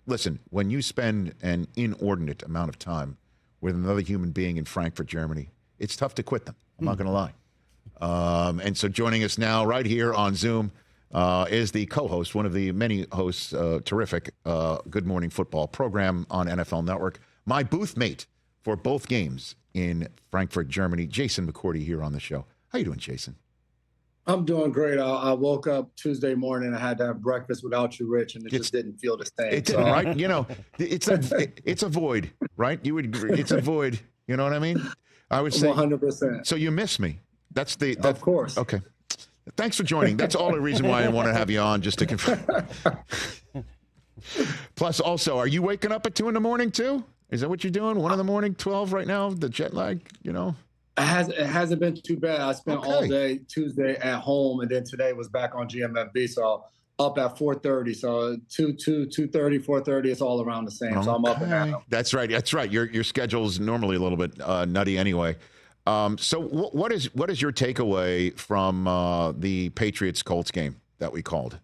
listen, when you spend an inordinate amount of time with another human being in Frankfurt, Germany, it's tough to quit them. I'm not going to lie. And so joining us now right here on Zoom is the co-host, one of the many hosts, terrific Good Morning Football program on NFL Network, my booth mate for both games in Frankfurt, Germany, Jason McCourty here on the show. How you doing, Jason? I'm doing great. I woke up Tuesday morning. I had to have breakfast without you, Rich, and it just didn't feel the same. It didn't, right? You know, it's a void, right? You would agree. It's a void. You know what I mean? I would say 100%. So you miss me. Of course. Okay. Thanks for joining. That's all the reason why I want to have you on, just to confirm. Plus, also, are you waking up at 2 a.m. too? Is that what you're doing? 1 a.m, 12 right now? The jet lag, you know? It hasn't been too bad. I spent all day Tuesday at home, and then today was back on GMFB. So up at 4:30. So 2:30, 4:30. It's all around the same. Okay. So I'm up and out. That's right. That's right. Your schedule is normally a little bit nutty anyway. So what is your takeaway from the Patriots-Colts game that we called,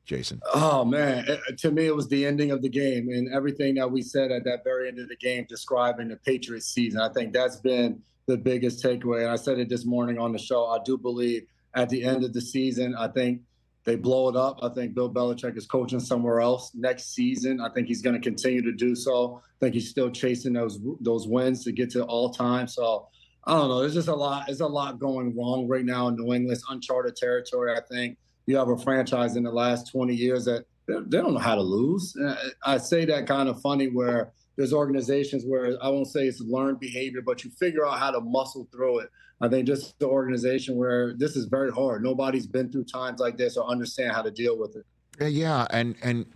Jason? Oh, man. To me, it was the ending of the game and everything that we said at that very end of the game describing the Patriots season. I think that's been the biggest takeaway. And I said it this morning on the show. I do believe at the end of the season, I think they blow it up. I think Bill Belichick is coaching somewhere else next season. I think he's going to continue to do so. I think he's still chasing those wins to get to all time. So I don't know. There's just a lot. There's a lot going wrong right now in New England. It's uncharted territory. I think you have a franchise in the last 20 years that they don't know how to lose. I say that kind of funny where there's organizations where I won't say it's learned behavior, but you figure out how to muscle through it. I think just the organization where this is very hard. Nobody's been through times like this or understand how to deal with it. Yeah, and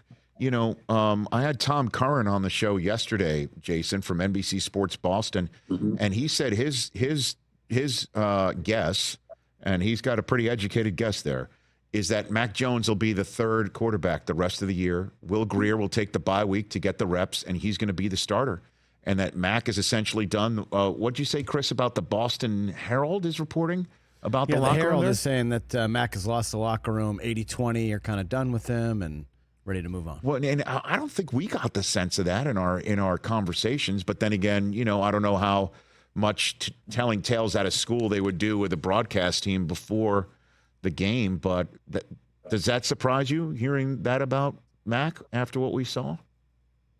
you know, I had Tom Curran on the show yesterday, Jason, from NBC Sports Boston, and he said his guess, and he's got a pretty educated guess there, is that Mac Jones will be the third quarterback the rest of the year. Will Grier will take the bye week to get the reps, and he's going to be the starter. And that Mac is essentially done. What'd you say, Chris, about the Boston Herald is reporting about the locker room? The Herald there? is saying that Mac has lost the locker room. 80-20 are kind of done with him and ready to move on. Well, and I don't think we got the sense of that in our conversations. But then again, you know, I don't know how much telling tales out of school they would do with the broadcast team before the game. But does that surprise you, hearing that about Mac after what we saw?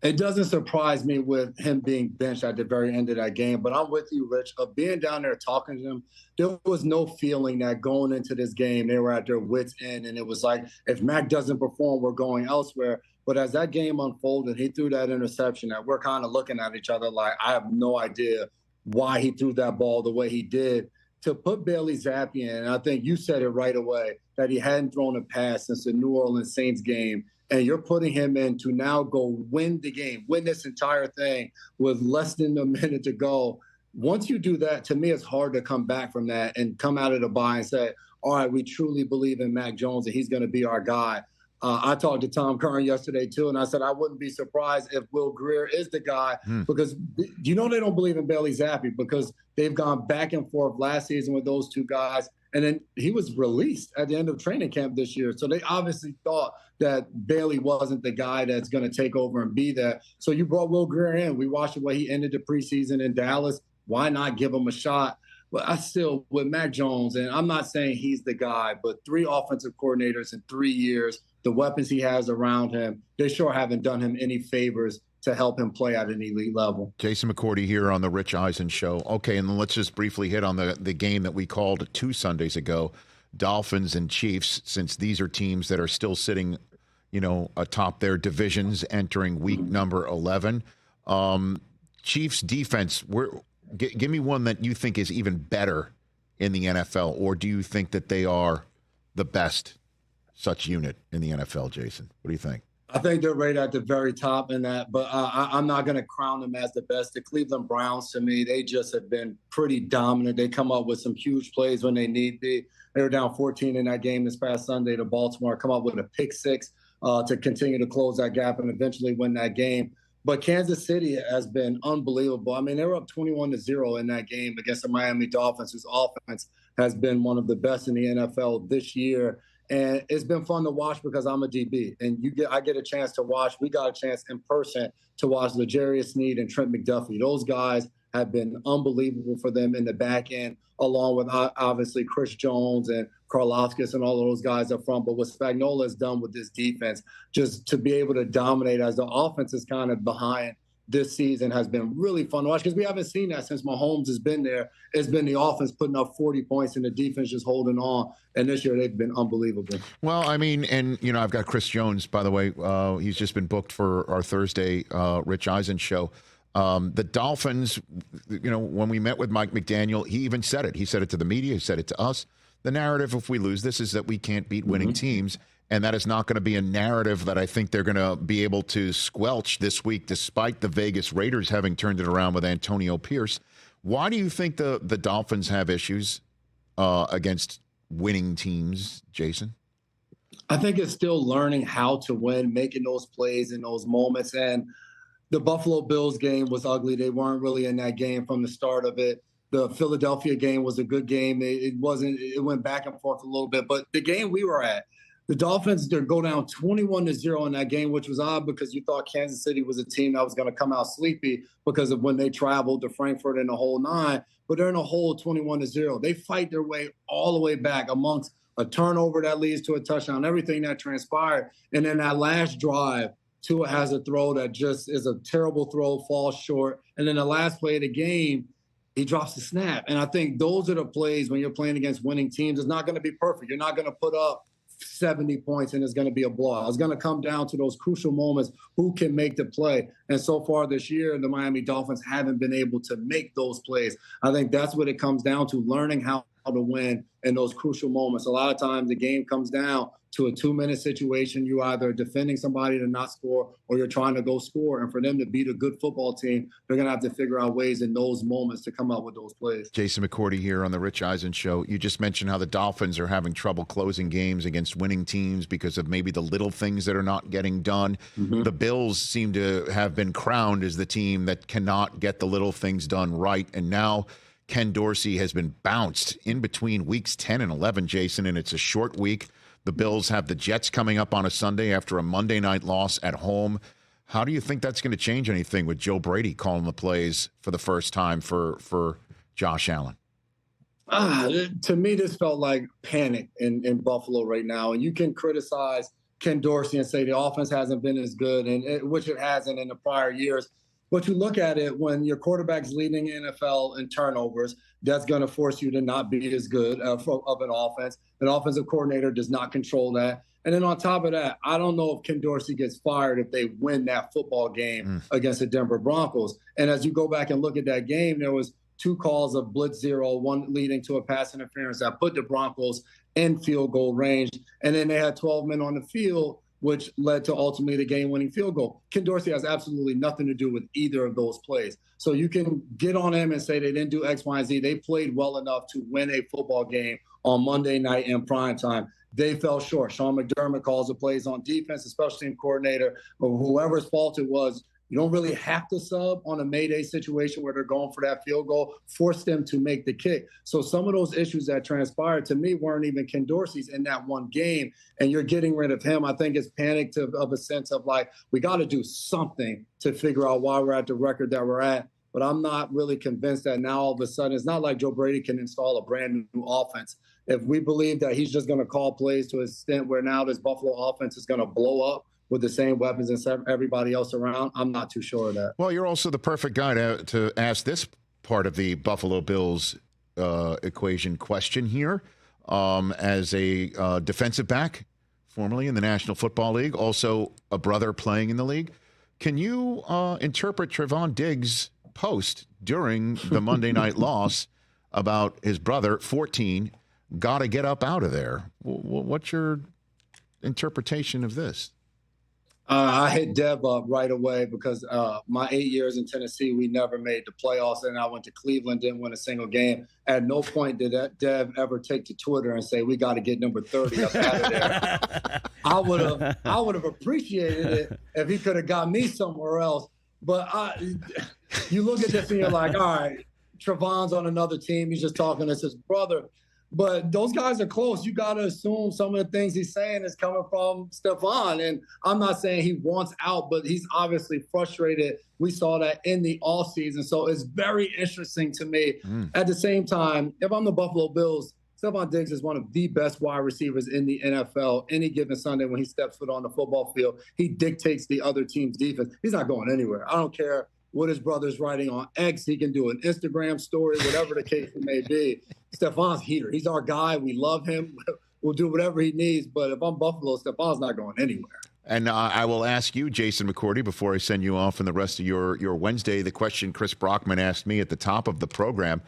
It doesn't surprise me with him being benched at the very end of that game, but I'm with you, Rich. Of being down there talking to him, there was no feeling that going into this game, they were at their wits' end, and it was like, if Mac doesn't perform, we're going elsewhere. But as that game unfolded, he threw that interception that we're kind of looking at each other like, I have no idea why he threw that ball the way he did. To put Bailey Zappi in, and I think you said it right away, that he hadn't thrown a pass since the New Orleans Saints game, and you're putting him in to now go win the game, win this entire thing with less than a minute to go. Once you do that, to me, it's hard to come back from that and come out of the bye and say, all right, we truly believe in Mac Jones and he's going to be our guy. I talked to Tom Curran yesterday, too, and I said I wouldn't be surprised if Will Grier is the guy because you know they don't believe in Bailey Zappi because they've gone back and forth last season with those two guys. And then he was released at the end of training camp this year. So they obviously thought that Bailey wasn't the guy that's going to take over and be there. So you brought Will Grier in. We watched the way he ended the preseason in Dallas. Why not give him a shot? But I still, with Mac Jones, and I'm not saying he's the guy, but 3 offensive coordinators in 3 years, the weapons he has around him, they sure haven't done him any favors to help him play at an elite level. Jason McCourty here on the Rich Eisen Show. Okay, and then let's just briefly hit on the game that we called 2 Sundays ago, Dolphins and Chiefs, since these are teams that are still sitting, you know, atop their divisions entering week number 11. Chiefs defense, give me one that you think is even better in the NFL, or do you think that they are the best such unit in the NFL, Jason? What do you think? I think they're right at the very top in that, but I'm not going to crown them as the best. The Cleveland Browns, to me, they just have been pretty dominant. They come up with some huge plays when they need be. They were down 14 in that game this past Sunday to Baltimore, come up with a pick six to continue to close that gap and eventually win that game. But Kansas City has been unbelievable. I mean, they were up 21-0 in that game against the Miami Dolphins, whose offense has been one of the best in the NFL this year. And it's been fun to watch because I'm a DB, and I get a chance to watch. We got a chance in person to watch L'Jarius Sneed and Trent McDuffie. Those guys have been unbelievable for them in the back end, along with obviously Chris Jones and Karlaftis and all of those guys up front. But what Spagnuolo has done with this defense, just to be able to dominate as the offense is kind of behind this season, has been really fun to watch because we haven't seen that since Mahomes has been there. It's been the offense putting up 40 points and the defense just holding on. And this year they've been unbelievable. Well, I mean, and, you know, I've got Chris Jones, by the way. He's just been booked for our Thursday Rich Eisen show. The Dolphins, you know, when we met with Mike McDaniel, he even said it. He said it to the media. He said it to us. The narrative, if we lose this, is that we can't beat winning teams. And that is not going to be a narrative that I think they're going to be able to squelch this week, despite the Vegas Raiders having turned it around with Antonio Pierce. Why do you think the Dolphins have issues against winning teams, Jason? I think it's still learning how to win, making those plays in those moments. And the Buffalo Bills game was ugly. They weren't really in that game from the start of it. The Philadelphia game was a good game. It went back and forth a little bit. But the game we were at, the Dolphins go down 21-0 in that game, which was odd because you thought Kansas City was a team that was going to come out sleepy because of when they traveled to Frankfurt in the whole nine. But they're in a hole 21-0. They fight their way all the way back amongst a turnover that leads to a touchdown, everything that transpired. And then that last drive, Tua has a throw that just is a terrible throw, falls short. And then the last play of the game, he drops the snap. And I think those are the plays when you're playing against winning teams. It's not going to be perfect. You're not going to put up 70 points and it's going to be a blowout. It's going to come down to those crucial moments, who can make the play. And so far this year, the Miami Dolphins haven't been able to make those plays. I think that's what it comes down to, learning how to win in those crucial moments. A lot of times the game comes down to a 2-minute situation. You either defending somebody to not score or you're trying to go score. And for them to beat a good football team, they're going to have to figure out ways in those moments to come up with those plays. Jason McCourty here on the Rich Eisen Show. You just mentioned how the Dolphins are having trouble closing games against winning teams because of maybe the little things that are not getting done. Mm-hmm. The Bills seem to have been crowned as the team that cannot get the little things done right. And now Ken Dorsey has been bounced in between weeks 10 and 11, Jason, and it's a short week. The Bills have the Jets coming up on a Sunday after a Monday night loss at home. How do you think that's going to change anything with Joe Brady calling the plays for the first time for Josh Allen? To me, this felt like panic in Buffalo right now. And you can criticize Ken Dorsey and say the offense hasn't been as good, which it hasn't in the prior years. But you look at it, when your quarterback's leading the NFL in turnovers, that's going to force you to not be as good of an offense. An offensive coordinator does not control that. And then on top of that, I don't know if Ken Dorsey gets fired if they win that football game against the Denver Broncos. And as you go back and look at that game, there was 2 calls of blitz zero, one leading to a pass interference that put the Broncos in field goal range. And then they had 12 men on the field, which led to ultimately the game-winning field goal. Ken Dorsey has absolutely nothing to do with either of those plays. So you can get on him and say they didn't do X, Y, and Z. They played well enough to win a football game on Monday night in prime time. They fell short. Sean McDermott calls the plays on defense, the special team coordinator, or whoever's fault it was. You don't really have to sub on a Mayday situation where they're going for that field goal, force them to make the kick. So some of those issues that transpired, to me, weren't even Ken Dorsey's in that one game, and you're getting rid of him. I think it's panicked of a sense of like, we got to do something to figure out why we're at the record that we're at. But I'm not really convinced that now all of a sudden, it's not like Joe Brady can install a brand new offense. If we believe that he's just going to call plays to an extent where now this Buffalo offense is going to blow up with the same weapons and everybody else around, I'm not too sure of that. Well, you're also the perfect guy to ask this part of the Buffalo Bills equation question here. As a defensive back, formerly in the National Football League, also a brother playing in the league, can you interpret Stefon Diggs' post during the Monday night loss about his brother, 14, got to get up out of there? What's your interpretation of this? I hit Dev up right away because my 8 years in Tennessee, we never made the playoffs. And I went to Cleveland, didn't win a single game. At no point did that Dev ever take to Twitter and say, we got to get number 30 up out of there. I would have appreciated it if he could have got me somewhere else. But you look at this and you're like, all right, Trevon's on another team. He's just talking to his brother. But those guys are close. You got to assume some of the things he's saying is coming from Stefon. And I'm not saying he wants out, but he's obviously frustrated. We saw that in the offseason. So it's very interesting to me. At the same time, if I'm the Buffalo Bills, Stefon Diggs is one of the best wide receivers in the NFL. Any given Sunday when he steps foot on the football field, he dictates the other team's defense. He's not going anywhere. I don't care what his brother's writing on X. He can do an Instagram story, whatever the case may be. Stefon's here. He's our guy. We love him. We'll do whatever he needs. But if I'm Buffalo, Stefon's not going anywhere. And I will ask you, Jason McCourty, before I send you off in the rest of your Wednesday, the question Chris Brockman asked me at the top of the program,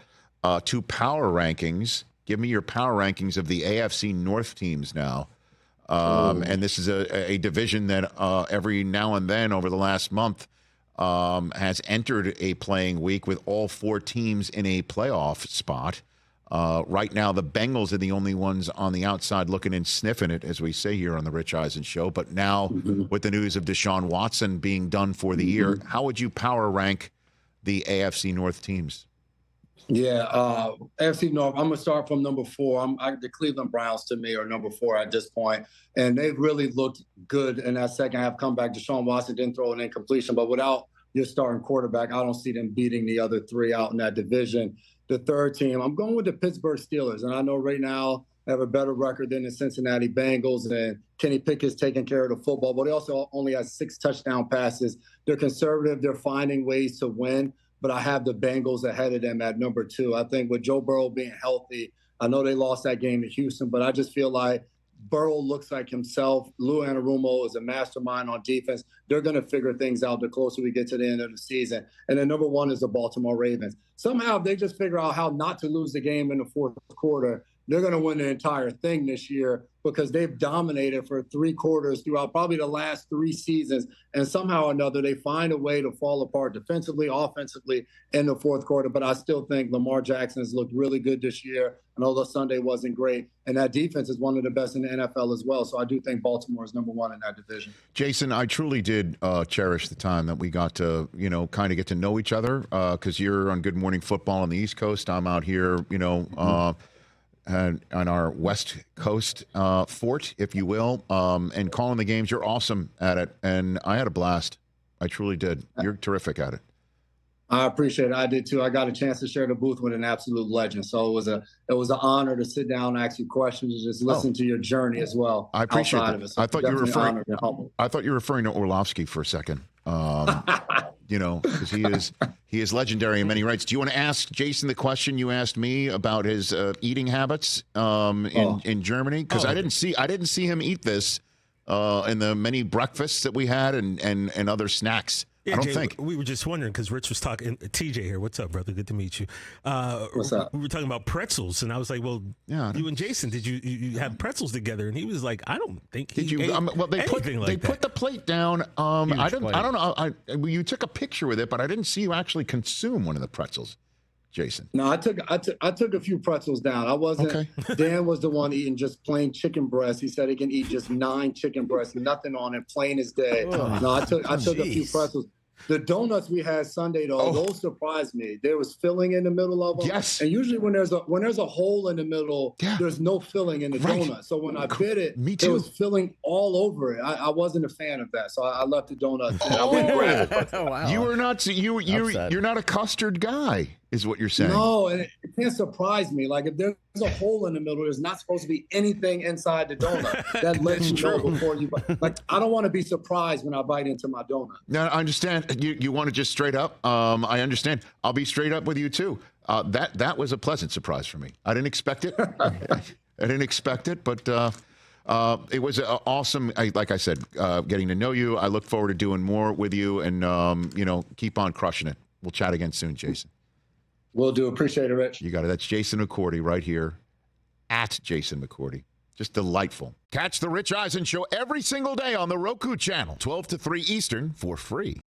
2 power rankings. Give me your power rankings of the AFC North teams now. And this is a division that every now and then over the last month has entered a playing week with all 4 teams in a playoff spot. Right now, the Bengals are the only ones on the outside looking and sniffing it, as we say here on the Rich Eisen Show. But now, with the news of Deshaun Watson being done for the year, how would you power rank the AFC North teams? Yeah, AFC North, I'm going to start from number 4. The Cleveland Browns, to me, are number 4 at this point. And they've really looked good in that second half comeback. Deshaun Watson didn't throw an incompletion, but without your starting quarterback, I don't see them beating the other 3 out in that division. The third team, I'm going with the Pittsburgh Steelers. And I know right now they have a better record than the Cincinnati Bengals, and Kenny Pickett's taking care of the football, but they also only have 6 touchdown passes. They're conservative. They're finding ways to win. But I have the Bengals ahead of them at number 2. I think with Joe Burrow being healthy, I know they lost that game to Houston, but I just feel like Burrow looks like himself. Lou Anarumo is a mastermind on defense. They're going to figure things out the closer we get to the end of the season. And then number 1 is the Baltimore Ravens. Somehow they just figure out how not to lose the game in the fourth quarter. They're going to win the entire thing this year because they've dominated for 3 quarters throughout probably the last 3 seasons. And somehow or another, they find a way to fall apart defensively, offensively in the fourth quarter. But I still think Lamar Jackson has looked really good this year. And although Sunday wasn't great, and that defense is one of the best in the NFL as well. So I do think Baltimore is number 1 in that division. Jason, I truly did cherish the time that we got to, kind of get to know each other because you're on Good Morning Football on the East Coast. I'm out here, on our West Coast fort, if you will, and calling the games. You're awesome at it, and I had a blast. I truly did. You're terrific at it. I appreciate it. I did too. I got a chance to share the booth with an absolute legend, so it was an honor to sit down and ask you questions and just listen to your journey as well. I appreciate that. So I thought you were referring to Orlovsky for a second. Because he is legendary in many rights. Do you want to ask Jason the question you asked me about his eating habits in Germany? Because I didn't see him eat this in the many breakfasts that we had and other snacks. Yeah, I don't Jay, think. We were just wondering because Rich was talking. TJ here. What's up, brother? Good to meet you. What's up? We were talking about pretzels, and I was like, "Well, yeah, you and Jason, did you have pretzels together?" And he was like, "I don't think he ate anything like that." They put the plate down. I don't know. You took a picture with it, but I didn't see you actually consume one of the pretzels, Jason. No, I took a few pretzels down. I wasn't. Okay. Dan was the one eating just plain chicken breast. He said he can eat just 9 chicken breasts, nothing on it, plain as day. No, I took a few pretzels. The donuts we had Sunday, though, those surprised me. There was filling in the middle of them. Yes. And usually when there's a hole in the middle, there's no filling in the donut. So when I bit it, there was filling all over it. I wasn't a fan of that, so I left the donut. I went and grabbed it. Wow. You're not a custard guy, is what you're saying. No, and it can't surprise me. Like if there's a hole in the middle, there's not supposed to be anything inside the donut. That lets you know before you bite. Like I don't want to be surprised when I bite into my donut. No, I understand. You want to just straight up. I understand. I'll be straight up with you too. That was a pleasant surprise for me. I didn't expect it. But it was awesome. Like I said, getting to know you. I look forward to doing more with you, and keep on crushing it. We'll chat again soon, Jason. Will do. Appreciate it, Rich. You got it. That's Jason McCourty right here at Jason McCourty. Just delightful. Catch the Rich Eisen Show every single day on the Roku channel, 12 to 3 Eastern for free.